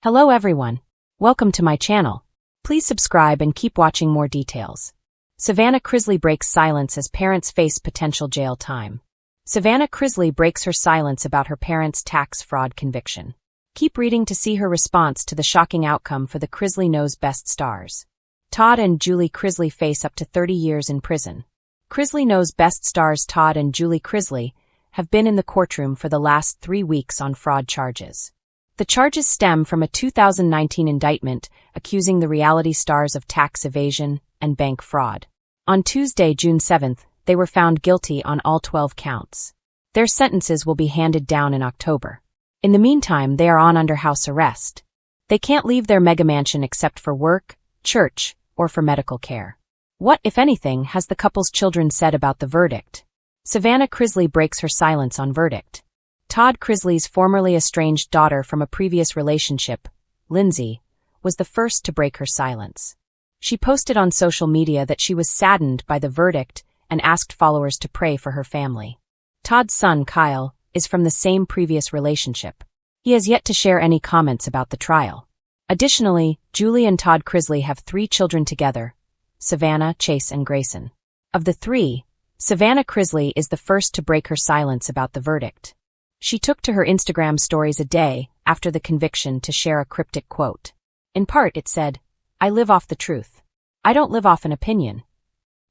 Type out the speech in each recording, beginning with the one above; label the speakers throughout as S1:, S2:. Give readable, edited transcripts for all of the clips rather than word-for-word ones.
S1: Hello everyone. Welcome to my channel. Please subscribe and keep watching more details. Savannah Chrisley breaks silence as parents face potential jail time. Savannah Chrisley breaks her silence about her parents' tax fraud conviction. Keep reading to see her response to the shocking outcome for the Chrisley Knows Best stars. Todd and Julie Chrisley face up to 30 years in prison. Chrisley Knows Best stars Todd and Julie Chrisley have been in the courtroom for the last 3 weeks on fraud charges. The charges stem from a 2019 indictment accusing the reality stars of tax evasion and bank fraud. On Tuesday, June 7th, they were found guilty on all 12 counts. Their sentences will be handed down in October. In the meantime, they are on under house arrest. They can't leave their mega mansion except for work, church, or for medical care. What, if anything, has the couple's children said about the verdict? Savannah Chrisley breaks her silence on verdict. Todd Chrisley's formerly estranged daughter from a previous relationship, Lindsay, was the first to break her silence. She posted on social media that she was saddened by the verdict and asked followers to pray for her family. Todd's son, Kyle, is from the same previous relationship. He has yet to share any comments about the trial. Additionally, Julie and Todd Chrisley have 3 children together, Savannah, Chase, and Grayson. Of the 3, Savannah Chrisley is the first to break her silence about the verdict. She took to her Instagram stories a day after the conviction to share a cryptic quote. In part, it said, "I live off the truth. I don't live off an opinion.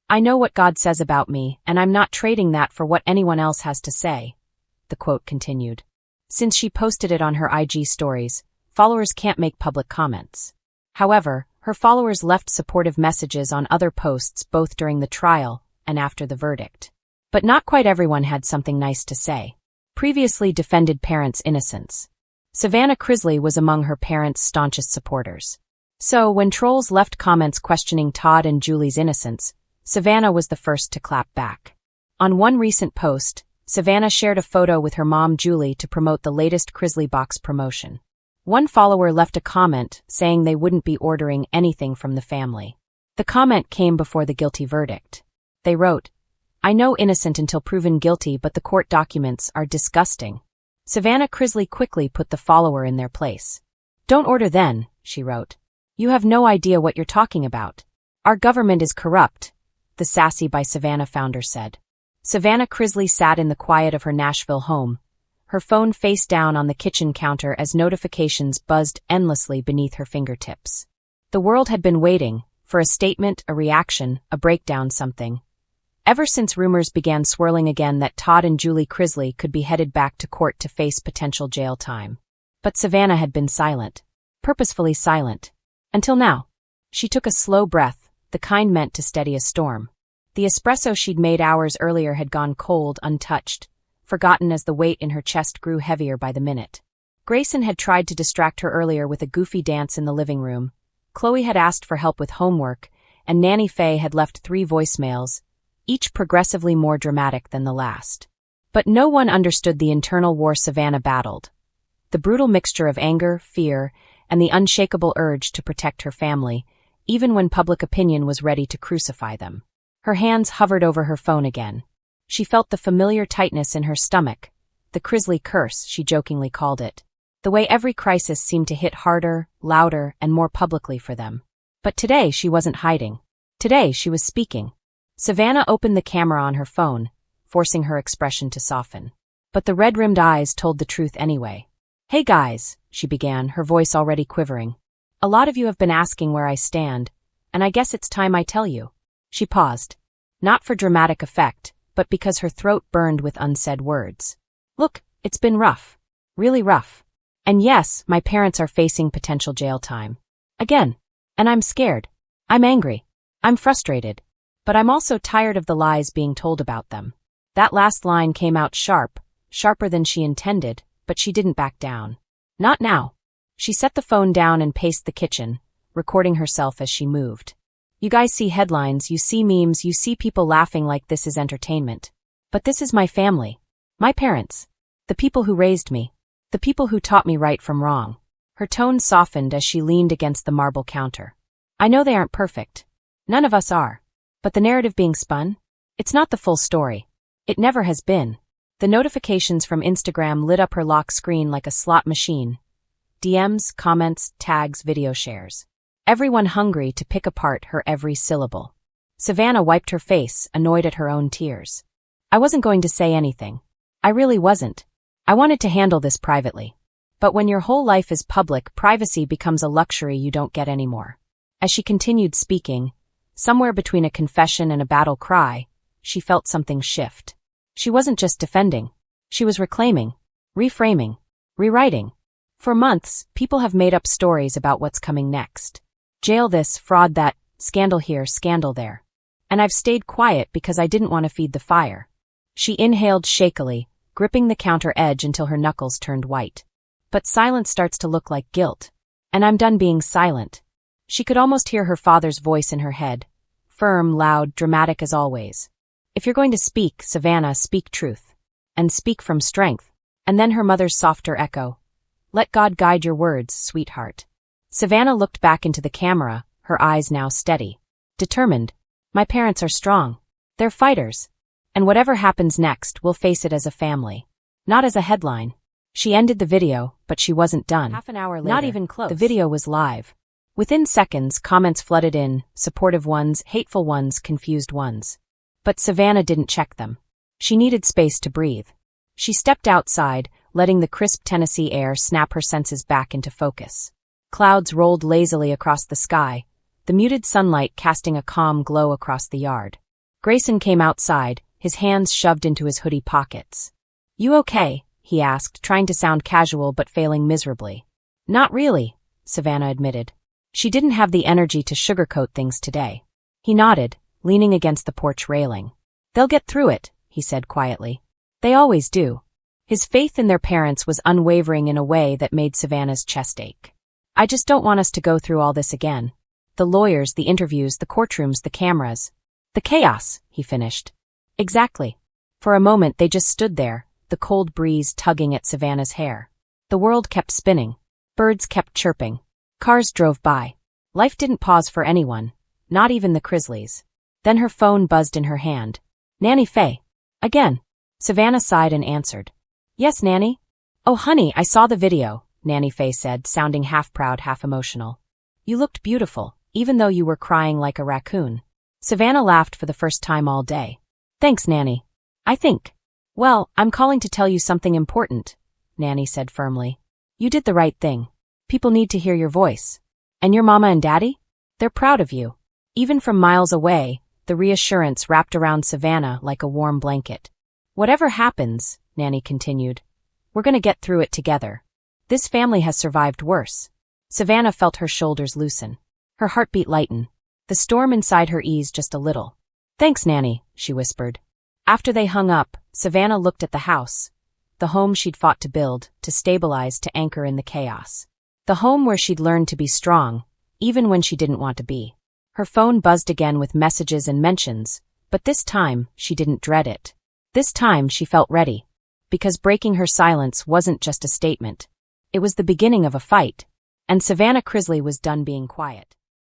S1: I know what God says about me, and I'm not trading that for what anyone else has to say," the quote continued. Since she posted it on her IG stories, followers can't make public comments. However, her followers left supportive messages on other posts both during the trial and after the verdict. But not quite everyone had something nice to say. Previously defended parents' innocence. Savannah Chrisley was among her parents' staunchest supporters. So, when trolls left comments questioning Todd and Julie's innocence, Savannah was the first to clap back. On one recent post, Savannah shared a photo with her mom Julie to promote the latest Chrisley box promotion. One follower left a comment saying they wouldn't be ordering anything from the family. The comment came before the guilty verdict. They wrote, "I know innocent until proven guilty, but the court documents are disgusting." Savannah Chrisley quickly put the follower in their place. "Don't order then," she wrote. "You have no idea what you're talking about. Our government is corrupt," the Sassy by Savannah founder said. Savannah Chrisley sat in the quiet of her Nashville home, her phone face down on the kitchen counter as notifications buzzed endlessly beneath her fingertips. The world had been waiting for a statement, a reaction, a breakdown, something. Ever since rumors began swirling again that Todd and Julie Chrisley could be headed back to court to face potential jail time. But Savannah had been silent. Purposefully silent. Until now. She took a slow breath, the kind meant to steady a storm. The espresso she'd made hours earlier had gone cold, untouched, forgotten as the weight in her chest grew heavier by the minute. Grayson had tried to distract her earlier with a goofy dance in the living room. Chloe had asked for help with homework, and Nanny Faye had left 3 voicemails, each progressively more dramatic than the last. But no one understood the internal war Savannah battled. The brutal mixture of anger, fear, and the unshakable urge to protect her family, even when public opinion was ready to crucify them. Her hands hovered over her phone again. She felt the familiar tightness in her stomach, the Chrisley curse, she jokingly called it. The way every crisis seemed to hit harder, louder, and more publicly for them. But today she wasn't hiding. Today she was speaking. Savannah opened the camera on her phone, forcing her expression to soften. But the red-rimmed eyes told the truth anyway. "Hey guys," she began, her voice already quivering. "A lot of you have been asking where I stand, and I guess it's time I tell you." She paused. Not for dramatic effect, but because her throat burned with unsaid words. "Look, it's been rough. Really rough. And yes, my parents are facing potential jail time. Again. And I'm scared. I'm angry. I'm frustrated. But I'm also tired of the lies being told about them." That last line came out sharp, sharper than she intended, but she didn't back down. Not now. She set the phone down and paced the kitchen, recording herself as she moved. "You guys see headlines, you see memes, you see people laughing like this is entertainment. But this is my family. My parents. The people who raised me. The people who taught me right from wrong." Her tone softened as she leaned against the marble counter. "I know they aren't perfect. None of us are. But the narrative being spun? It's not the full story. It never has been." The notifications from Instagram lit up her lock screen like a slot machine. DMs, comments, tags, video shares. Everyone hungry to pick apart her every syllable. Savannah wiped her face, annoyed at her own tears. I wasn't going to say anything. I really wasn't. I wanted to handle this privately. But when your whole life is public, privacy becomes a luxury you don't get anymore. As she continued speaking, somewhere between a confession and a battle cry, she felt something shift. She wasn't just defending. She was reclaiming, reframing, rewriting. For months, people have made up stories about what's coming next. Jail this, fraud that, scandal here, scandal there. And I've stayed quiet because I didn't want to feed the fire. She inhaled shakily, gripping the counter edge until her knuckles turned white. But silence starts to look like guilt. And I'm done being silent. She could almost hear her father's voice in her head. Firm, loud, dramatic as always. If you're going to speak, Savannah, speak truth. And speak from strength. And then her mother's softer echo. Let God guide your words, sweetheart. Savannah looked back into the camera, her eyes now steady. Determined. My parents are strong. They're fighters. And whatever happens next, we'll face it as a family. Not as a headline. She ended the video, but she wasn't done.
S2: Half an hour later.
S1: Not even close. The video was live. Within seconds, comments flooded in, supportive ones, hateful ones, confused ones. But Savannah didn't check them. She needed space to breathe. She stepped outside, letting the crisp Tennessee air snap her senses back into focus. Clouds rolled lazily across the sky, the muted sunlight casting a calm glow across the yard. Grayson came outside, his hands shoved into his hoodie pockets. You okay? He asked, trying to sound casual but failing miserably. Not really, Savannah admitted. She didn't have the energy to sugarcoat things today. He nodded, leaning against the porch railing. They'll get through it, he said quietly. They always do. His faith in their parents was unwavering in a way that made Savannah's chest ache. I just don't want us to go through all this again. The lawyers, the interviews, the courtrooms, the cameras. The chaos, he finished. Exactly. For a moment they just stood there, the cold breeze tugging at Savannah's hair. The world kept spinning. Birds kept chirping. Cars drove by. Life didn't pause for anyone, not even the Chrisleys. Then her phone buzzed in her hand. Nanny Faye. Again. Savannah sighed and answered. Yes, Nanny? Oh, honey, I saw the video, Nanny Faye said, sounding half proud, half emotional. You looked beautiful, even though you were crying like a raccoon. Savannah laughed for the first time all day. Thanks, Nanny. I think. Well, I'm calling to tell you something important, Nanny said firmly. You did the right thing. People need to hear your voice. And your mama and daddy? They're proud of you. Even from miles away, the reassurance wrapped around Savannah like a warm blanket. Whatever happens, Nanny continued, we're going to get through it together. This family has survived worse. Savannah felt her shoulders loosen. Her heartbeat lighten. The storm inside her eased just a little. Thanks, Nanny, she whispered. After they hung up, Savannah looked at the house. The home she'd fought to build, to stabilize, to anchor in the chaos. The home where she'd learned to be strong, even when she didn't want to be. Her phone buzzed again with messages and mentions, but this time, she didn't dread it. This time, she felt ready. Because breaking her silence wasn't just a statement. It was the beginning of a fight. And Savannah Chrisley was done being quiet.